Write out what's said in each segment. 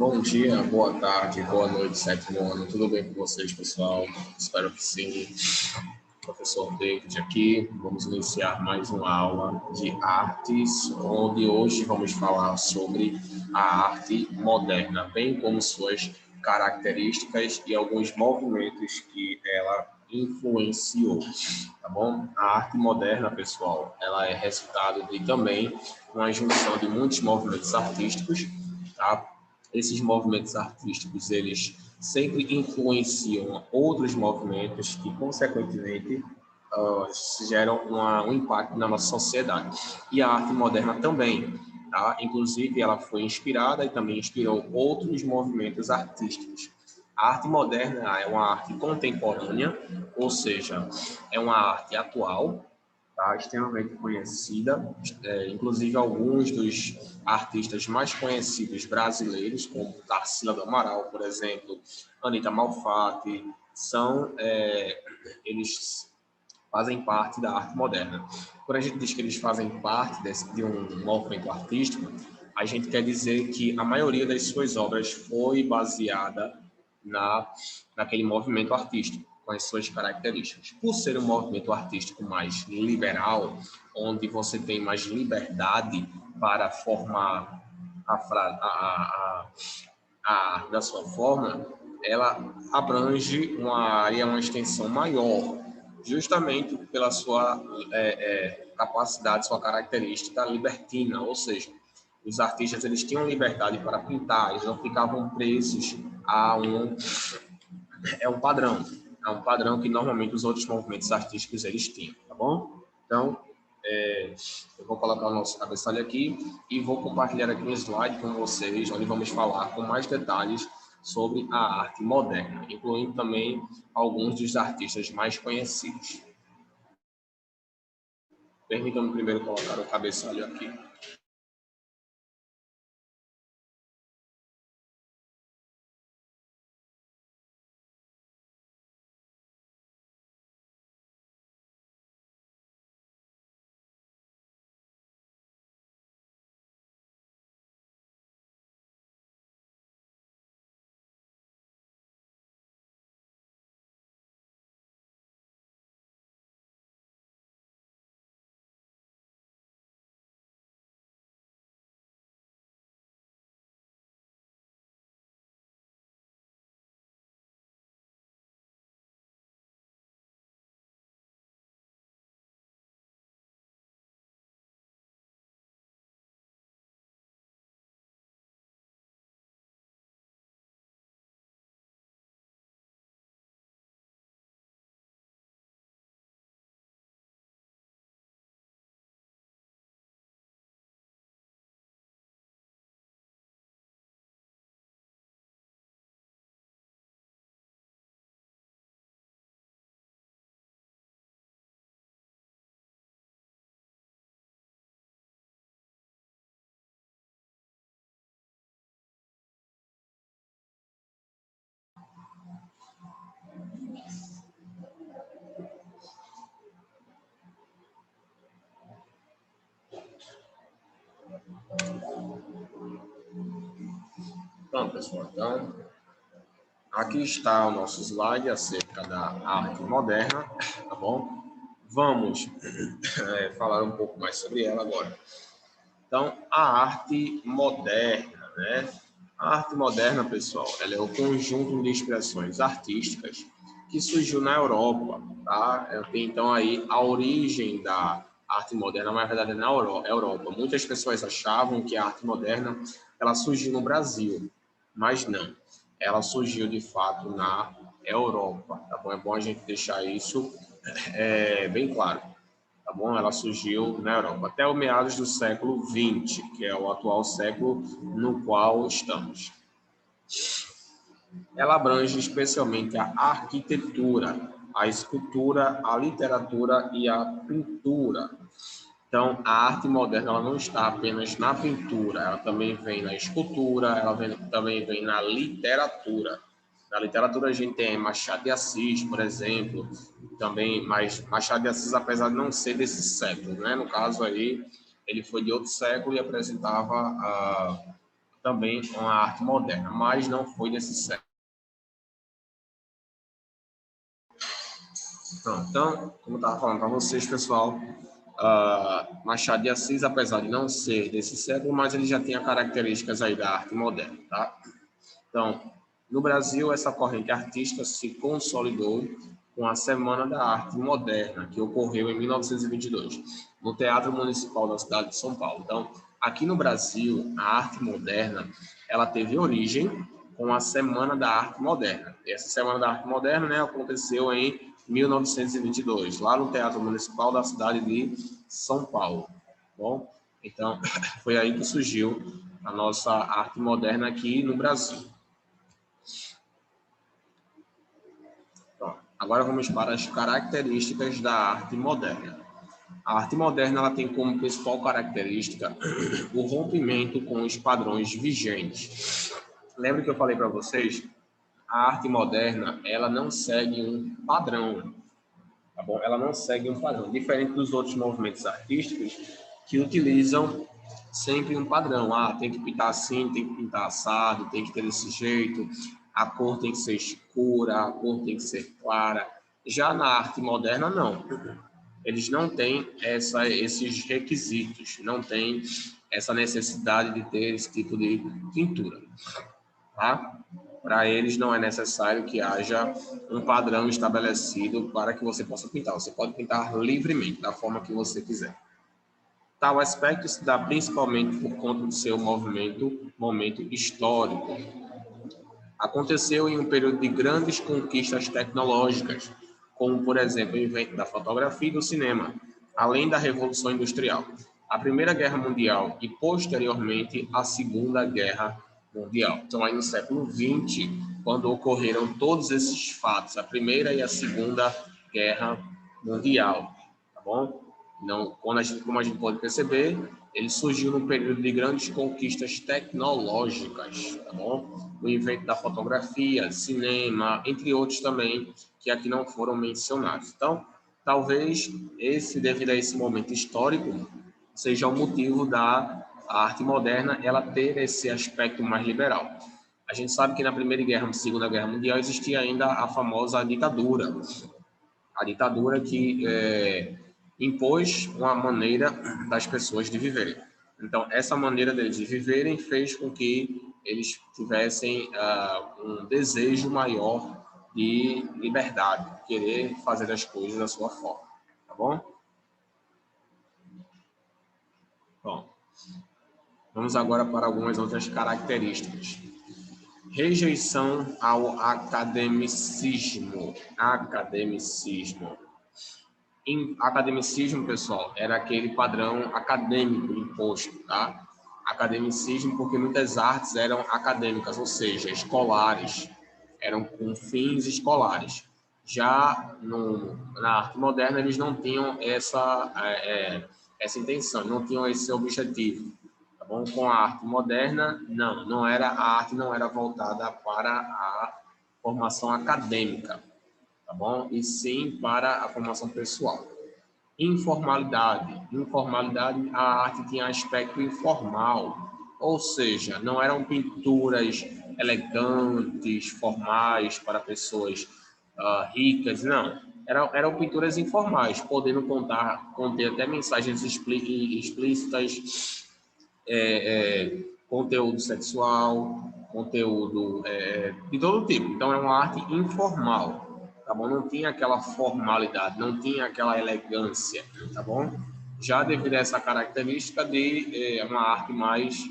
Bom dia, boa tarde, boa noite, sétimo ano. Tudo bem com vocês, pessoal? Espero que sim. Professor David aqui. Vamos iniciar mais uma aula de artes, onde hoje vamos falar sobre a arte moderna, bem como suas características e alguns movimentos que ela influenciou, tá bom? A arte moderna, pessoal, ela é resultado de também uma junção de muitos movimentos artísticos, tá? Esses movimentos artísticos, eles sempre influenciam outros movimentos que, consequentemente, geram um impacto na nossa sociedade. E a arte moderna também, tá? Inclusive, ela foi inspirada e também inspirou outros movimentos artísticos. A arte moderna é uma arte contemporânea, ou seja, é uma arte atual, tá? Extremamente conhecida, inclusive alguns dos artistas mais conhecidos brasileiros, como Tarsila do Amaral, por exemplo, Anita Malfatti, eles fazem parte da arte moderna. Quando a gente diz que eles fazem parte de um movimento artístico, a gente quer dizer que a maioria das suas obras foi baseada naquele movimento artístico, com as suas características. Por ser um movimento artístico mais liberal, onde você tem mais liberdade para formar a arte da sua forma, ela abrange uma área, uma extensão maior, justamente pela sua capacidade, sua característica libertina, ou seja, os artistas eles tinham liberdade para pintar, eles não ficavam presos a um padrão que normalmente os outros movimentos artísticos eles tinham, tá bom? Então, eu vou colocar o nosso cabeçalho aqui e vou compartilhar aqui um slide com vocês, onde vamos falar com mais detalhes sobre a arte moderna, incluindo também alguns dos artistas mais conhecidos. Permitam-me primeiro colocar o cabeçalho aqui. Pronto, pessoal. Então, aqui está o nosso slide acerca da arte moderna, tá bom? Vamos falar um pouco mais sobre ela agora. Então, a arte moderna, né? A arte moderna, pessoal, ela é o conjunto de expressões artísticas que surgiu na Europa, tá? Tem, então, aí a origem da arte moderna, na verdade, é na Europa. Muitas pessoas achavam que a arte moderna ela surgiu no Brasil, mas não. Ela surgiu, de fato, na Europa, tá bom? É bom a gente deixar isso bem claro. Tá bom? Ela surgiu na Europa até o meados do século XX, que é o atual século no qual estamos. Ela abrange especialmente a arquitetura, a escultura, a literatura e a pintura. Então, a arte moderna ela não está apenas na pintura, ela também vem na escultura, também vem na literatura. Na literatura a gente tem Machado de Assis, por exemplo, também, mas Machado de Assis, apesar de não ser desse século, né? No caso aí, ele foi de outro século e apresentava também uma arte moderna, mas não foi nesse século. Pronto, então, como eu estava falando para vocês, pessoal, Machado de Assis, apesar de não ser desse século, mas ele já tinha características aí da arte moderna, tá? Então, no Brasil, essa corrente artística se consolidou com a Semana da Arte Moderna, que ocorreu em 1922, no Teatro Municipal da cidade de São Paulo. Então, aqui no Brasil, a arte moderna, ela teve origem com a Semana da Arte Moderna. Essa Semana da Arte Moderna, né, aconteceu em 1922, lá no Teatro Municipal da cidade de São Paulo. Bom, então, foi aí que surgiu a nossa arte moderna aqui no Brasil. Agora vamos para as características da arte moderna. A arte moderna ela tem como principal característica o rompimento com os padrões vigentes. Lembra que eu falei para vocês? A arte moderna ela não segue um padrão, tá bom? Ela não segue um padrão, diferente dos outros movimentos artísticos que utilizam sempre um padrão. Tem que pintar assim, tem que pintar assado, tem que ter desse jeito, a cor tem que ser escura, a cor tem que ser clara. Já na arte moderna, não. Eles não têm esses requisitos, não têm essa necessidade de ter esse tipo de pintura, tá? Para eles não é necessário que haja um padrão estabelecido para que você possa pintar. Você pode pintar livremente, da forma que você quiser. Tal aspecto se dá principalmente por conta do seu momento histórico. Aconteceu em um período de grandes conquistas tecnológicas, como, por exemplo, o invento da fotografia e do cinema, além da Revolução Industrial, a Primeira Guerra Mundial e, posteriormente, a Segunda Guerra Mundial. Então, aí no século XX, quando ocorreram todos esses fatos, a Primeira e a Segunda Guerra Mundial, tá bom? Não, como a gente pode perceber, ele surgiu num período de grandes conquistas tecnológicas, tá bom? O invento da fotografia, cinema, entre outros também, que aqui não foram mencionados. Então, talvez devido a esse momento histórico, seja o motivo da arte moderna ela ter esse aspecto mais liberal. A gente sabe que na Primeira Guerra e Segunda Guerra Mundial existia ainda a famosa ditadura. A ditadura que impôs uma maneira das pessoas de viverem. Então, essa maneira deles de viverem fez com que eles tivessem um desejo maior de liberdade, querer fazer as coisas da sua forma, tá bom? Bom, vamos agora para algumas outras características. Rejeição ao academicismo. Academicismo, pessoal, era aquele padrão acadêmico imposto, tá? Academicismo porque muitas artes eram acadêmicas, ou seja, escolares, eram com fins escolares. Já na arte moderna, eles não tinham essa intenção, não tinham esse objetivo. Tá bom? Com a arte moderna, a arte não era voltada para a formação acadêmica, tá bom? E sim para a formação pessoal. Informalidade, a arte tinha aspecto informal, ou seja, não eram pinturas elegantes, formais para pessoas ricas, não. Eram pinturas informais, podendo conter até mensagens explícitas, conteúdo sexual, conteúdo de todo tipo. Então, é uma arte informal, tá bom? Não tinha aquela formalidade, não tinha aquela elegância, tá bom? Já devido a essa característica de uma arte mais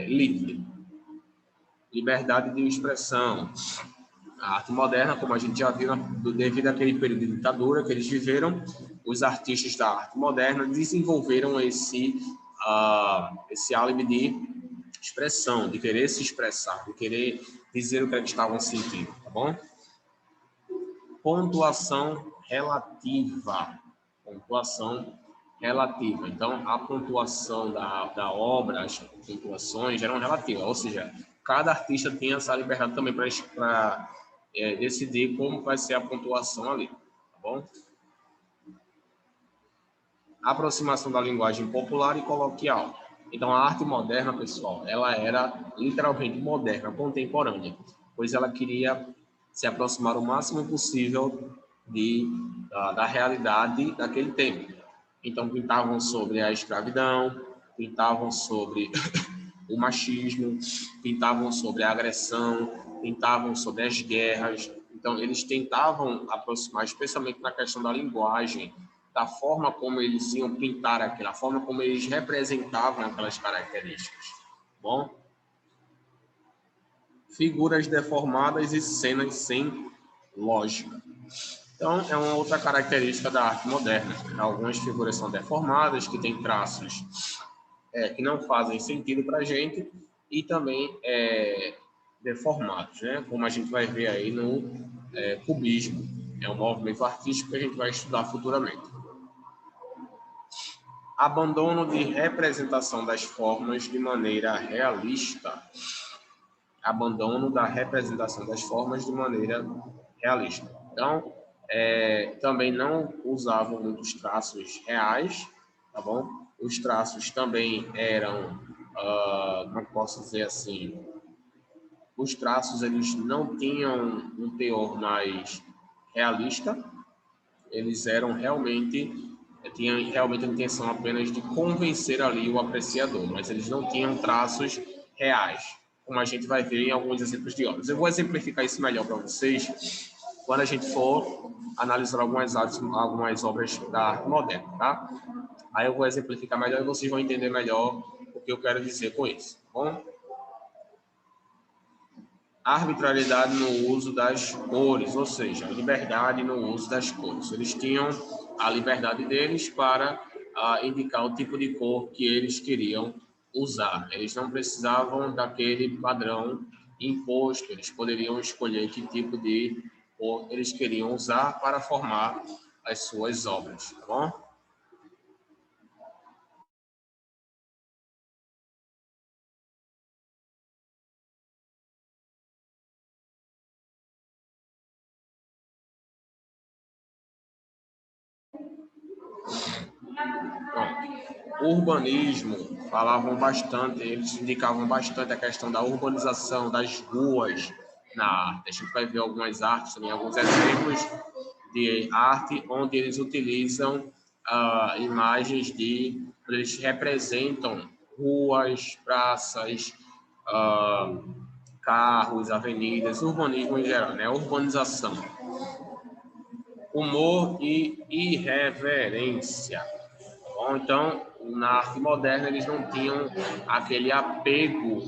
livre. Liberdade de expressão. A arte moderna, como a gente já viu, devido àquele período de ditadura que eles viveram, os artistas da arte moderna desenvolveram esse álibi de expressão, de querer se expressar, de querer dizer o que eles estavam sentindo, tá bom? Pontuação relativa. Então, a pontuação da obra, as pontuações eram relativas, ou seja, cada artista tinha essa liberdade também para decidir como vai ser a pontuação ali, tá bom? Aproximação da linguagem popular e coloquial. Então, a arte moderna, pessoal, ela era literalmente moderna, contemporânea, pois ela queria se aproximar o máximo possível da realidade daquele tempo. Então, pintavam sobre a escravidão, pintavam sobre o machismo, pintavam sobre a agressão, pintavam sobre as guerras. Então, eles tentavam aproximar, especialmente na questão da linguagem, da forma como eles iam pintar aquilo, a forma como eles representavam aquelas características. Bom, figuras deformadas e cenas sem lógica. Então, é uma outra característica da arte moderna. Algumas figuras são deformadas, que têm traços que não fazem sentido para a gente, e também deformados, né? Como a gente vai ver aí no cubismo. É um movimento artístico que a gente vai estudar futuramente. Abandono de representação das formas de maneira realista. Abandono da representação das formas de maneira realista. Então, também não usavam muitos traços reais, tá bom? Os traços também eram, como posso dizer assim, os traços eles não tinham um teor mais realista, eles eram tinham realmente a intenção apenas de convencer ali o apreciador, mas eles não tinham traços reais, como a gente vai ver em alguns exemplos de obras. Eu vou exemplificar isso melhor para vocês quando a gente for analisar algumas obras da arte moderna, tá? Aí eu vou exemplificar melhor e vocês vão entender melhor o que eu quero dizer com isso, tá bom? Arbitrariedade no uso das cores, ou seja, liberdade no uso das cores. Eles tinham a liberdade deles para indicar o tipo de cor que eles queriam usar. Eles não precisavam daquele padrão imposto, eles poderiam escolher que tipo de cor eles queriam usar para formar as suas obras, tá bom? O urbanismo, falavam bastante, eles indicavam bastante a questão da urbanização das ruas na arte. A gente vai ver algumas artes, também alguns exemplos de arte onde eles utilizam imagens eles representam ruas, praças, carros, avenidas, urbanismo em geral, né? Urbanização. Humor e irreverência. Bom, então, na arte moderna, eles não tinham aquele apego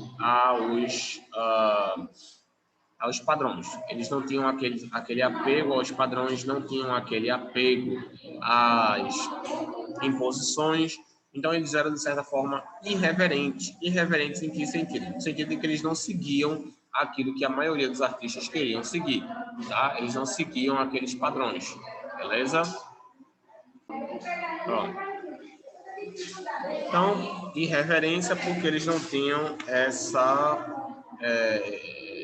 aos padrões. Eles não tinham aquele apego aos padrões, não tinham aquele apego às imposições. Então, eles eram, de certa forma, irreverentes. Irreverentes em que sentido? No sentido de que eles não seguiam aquilo que a maioria dos artistas queriam seguir, tá? Eles não seguiam aqueles padrões, beleza? Pronto. Então, irreverência porque eles não tinham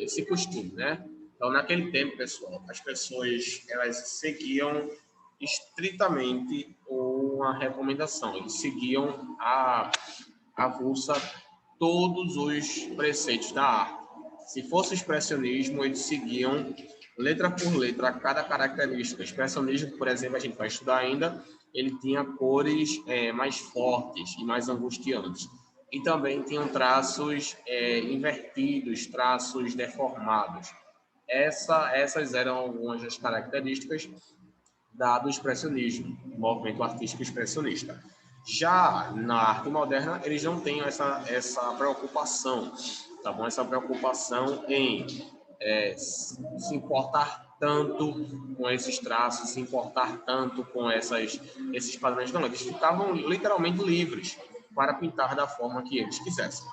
esse costume, né? Então, naquele tempo, pessoal, as pessoas elas seguiam estritamente uma recomendação. Eles seguiam a avulsa todos os preceitos da arte. Se fosse expressionismo, eles seguiam letra por letra cada característica. Expressionismo, por exemplo, a gente vai estudar ainda, ele tinha cores mais fortes e mais angustiantes. E também tinham traços invertidos, traços deformados. Essas eram algumas das características do expressionismo, movimento artístico expressionista. Já na arte moderna, eles não têm essa preocupação, tá bom? Essa preocupação em se importar tanto com esses traços, se importar tanto com esses padrões. Não, eles ficavam literalmente livres para pintar da forma que eles quisessem.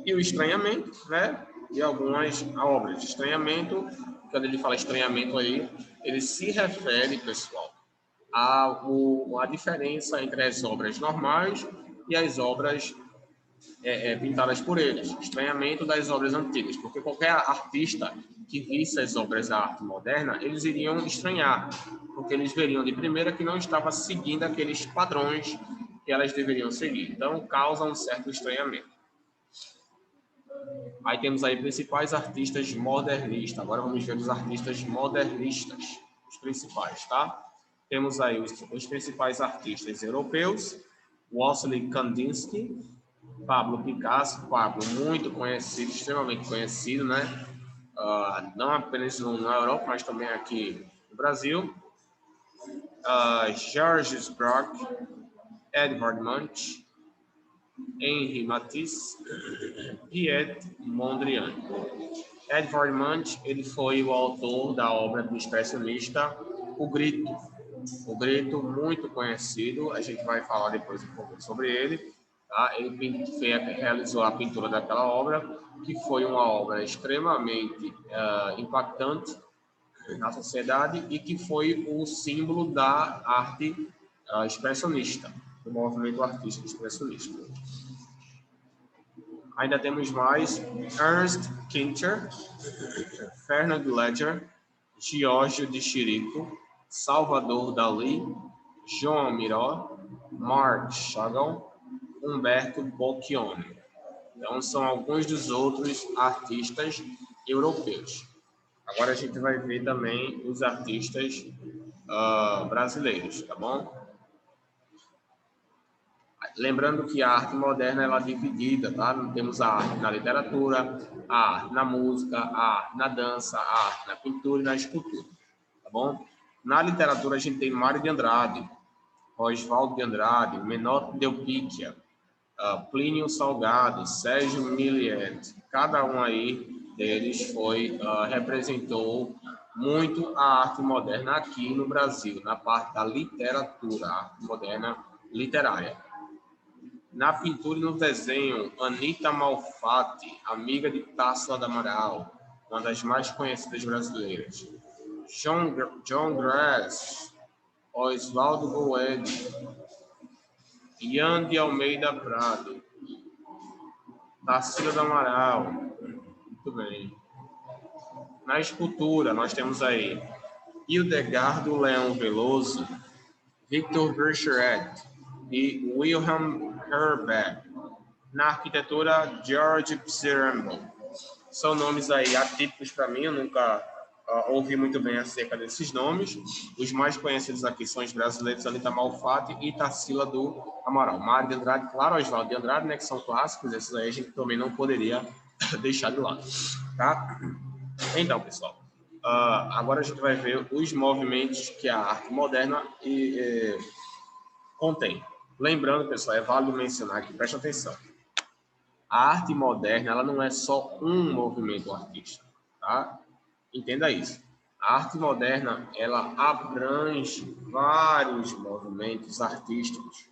E o estranhamento, né? E algumas obras de estranhamento, quando ele fala estranhamento aí, ele se refere, pessoal, a diferença entre as obras normais e as obras pintadas por eles. Estranhamento das obras antigas, porque qualquer artista que visse as obras da arte moderna, eles iriam estranhar, porque eles veriam de primeira que não estava seguindo aqueles padrões que elas deveriam seguir. Então, causa um certo estranhamento. Aí temos aí principais artistas modernistas. Agora vamos ver os artistas modernistas, os principais, tá? Temos aí os principais artistas europeus: Wassily Kandinsky, Pablo Picasso, Pablo muito conhecido, extremamente conhecido, né? Não apenas na Europa, mas também aqui no Brasil. Georges Braque, Edvard Munch, Henri Matisse, Piet Mondrian. Edvard Munch, ele foi o autor da obra do expressionista O Grito. O Grito, muito conhecido, a gente vai falar depois um pouco sobre ele. Tá? Ele realizou a pintura daquela obra, que foi uma obra extremamente impactante na sociedade e que foi o símbolo da arte expressionista, do movimento artístico expressionista. Ainda temos mais Ernst Kincher, Fernand Ledger, Giorgio de Chirico, Salvador Dalí, João Miró, Marc Chagall, Umberto Boccioni. Então, são alguns dos outros artistas europeus. Agora a gente vai ver também os artistas brasileiros, tá bom? Lembrando que a arte moderna ela é dividida, tá? Temos a arte na literatura, a arte na música, a arte na dança, a arte na pintura e na escultura, tá bom? Na literatura a gente tem Mário de Andrade, Oswaldo de Andrade, Menotti Delpicchia, Plínio Salgado, Sérgio Milliet. Cada um aí deles representou muito a arte moderna aqui no Brasil, na parte da literatura, a arte moderna literária. Na pintura e no desenho, Anita Malfatti, amiga de Társila do Amaral, uma das mais conhecidas brasileiras. John Grass, Oswaldo Goedi, Ian de Almeida Prado, Társila do Amaral. Muito bem. Na escultura, nós temos aí Hildegardo Leão Veloso, Victor Bergeret e Wilhelm Herbeck. Na arquitetura, George Pizarro. São nomes aí atípicos para mim, eu nunca ouvi muito bem acerca desses nomes. Os mais conhecidos aqui são os brasileiros Anita Malfatti e Társila do Amaral. Mário de Andrade, claro, Oswaldo de Andrade, né, que são clássicos, esses aí a gente também não poderia deixar de lado, tá? Então, pessoal, agora a gente vai ver os movimentos que a arte moderna contém. Lembrando, pessoal, é válido mencionar aqui, presta atenção. A arte moderna, ela não é só um movimento artístico, tá? Entenda isso. A arte moderna, ela abrange vários movimentos artísticos,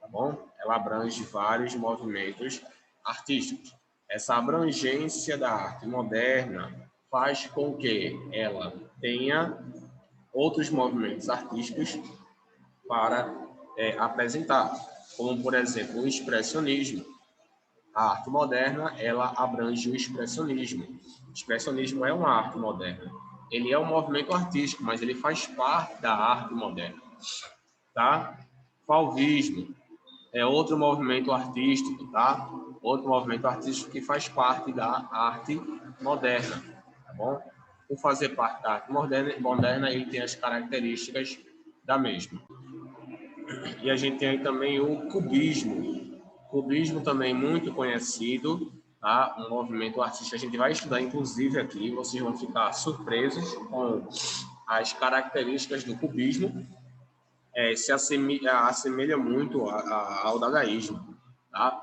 tá bom? Ela abrange vários movimentos artísticos. Essa abrangência da arte moderna faz com que ela tenha outros movimentos artísticos para apresentar, como, por exemplo, o expressionismo. A arte moderna, ela abrange o expressionismo. O expressionismo é uma arte moderna. Ele é um movimento artístico, mas ele faz parte da arte moderna, tá? Fauvismo é outro movimento artístico, tá? Outro movimento artístico que faz parte da arte moderna, tá bom? Por fazer parte da arte moderna, ele tem as características da mesma. E a gente tem aí também o cubismo. Cubismo também muito conhecido, tá? Um movimento artístico. A gente vai estudar, inclusive, aqui. Vocês vão ficar surpresos com as características do cubismo. Se assemelha muito ao dadaísmo, tá?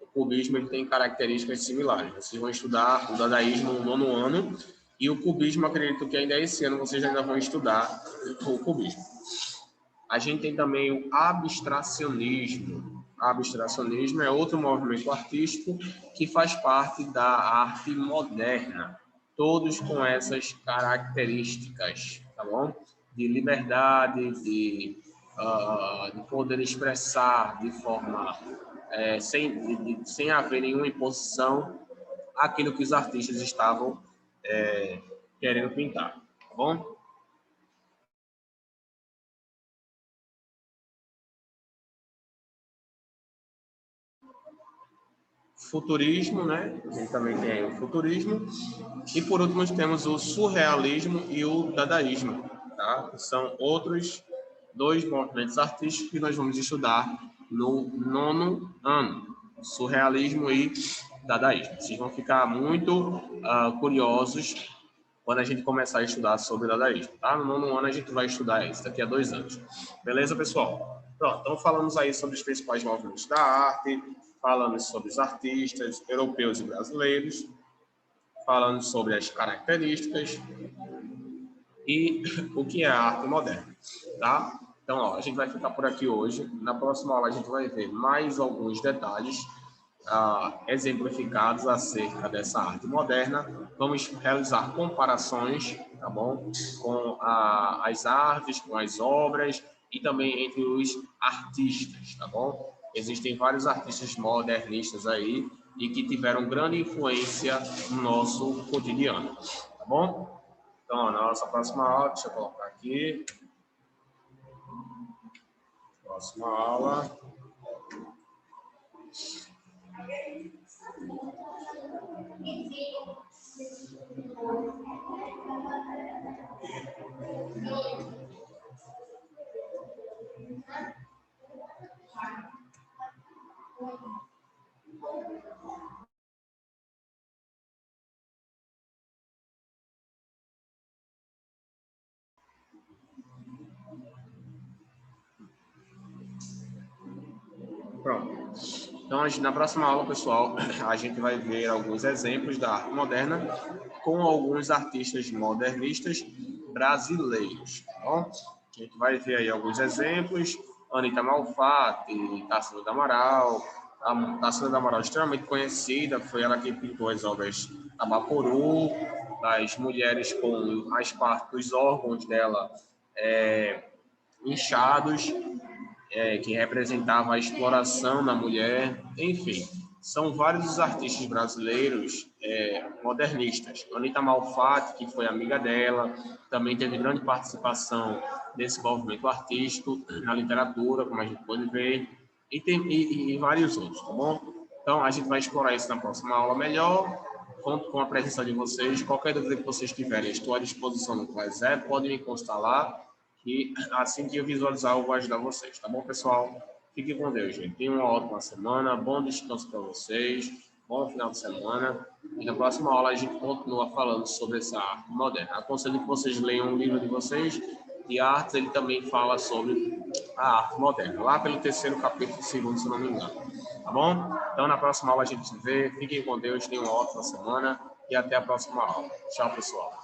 O cubismo ele tem características similares. Vocês vão estudar o dadaísmo no 9º ano e o cubismo, acredito que ainda esse ano vocês ainda vão estudar o cubismo. A gente tem também o abstracionismo. O abstracionismo é outro movimento artístico que faz parte da arte moderna. Todos com essas características, tá bom? De liberdade, de poder expressar de forma sem haver nenhuma imposição aquilo que os artistas estavam querendo pintar, tá bom? futurismo, né? A gente também tem aí o futurismo. E por último temos o surrealismo e o dadaísmo, tá? São outros dois movimentos artísticos que nós vamos estudar no 9º ano, surrealismo e dadaísmo. Vocês vão ficar muito curiosos quando a gente começar a estudar sobre dadaísmo, tá? No 9º ano a gente vai estudar isso, daqui a 2 anos. Beleza, pessoal? Pronto, então falamos aí sobre os principais movimentos da arte, falamos sobre os artistas europeus e brasileiros, falando sobre as características e o que é a arte moderna, tá? Então, ó, a gente vai ficar por aqui hoje. Na próxima aula a gente vai ver mais alguns detalhes exemplificados acerca dessa arte moderna. Vamos realizar comparações, tá bom? Com as artes, com as obras e também entre os artistas, tá bom? Existem vários artistas modernistas aí e que tiveram grande influência no nosso cotidiano, tá bom? Então, na nossa próxima aula, deixa eu colocar aqui. Próxima aula. Pronto. Então, na próxima aula, pessoal, a gente vai ver alguns exemplos da arte moderna com alguns artistas modernistas brasileiros, tá bom? A gente vai ver aí alguns exemplos. Anita Malfatti, Tarsila do Amaral. A Tarsila do Amaral, extremamente conhecida, foi ela que pintou as obras Tabacoru, das mulheres com as partes dos órgãos dela inchados, que representava a exploração da mulher, enfim. São vários os artistas brasileiros modernistas. Anita Malfatti, que foi amiga dela, também teve grande participação nesse movimento artístico, na literatura, como a gente pode ver, e vários outros, tá bom? Então, a gente vai explorar isso na próxima aula melhor. Conto com a presença de vocês. Qualquer dúvida que vocês tiverem, estou à disposição no Classep, podem me constar lá. E assim que eu visualizar, eu vou ajudar vocês, tá bom, pessoal? Fiquem com Deus, gente. Tenham uma ótima semana, bom descanso para vocês, bom final de semana. E na próxima aula a gente continua falando sobre essa arte moderna. Aconselho que vocês leiam um livro de vocês de artes, ele também fala sobre a arte moderna, lá pelo 3º capítulo, 2º, se não me engano. Tá bom? Então, na próxima aula a gente se vê. Fiquem com Deus, tenham uma ótima semana e até a próxima aula. Tchau, pessoal.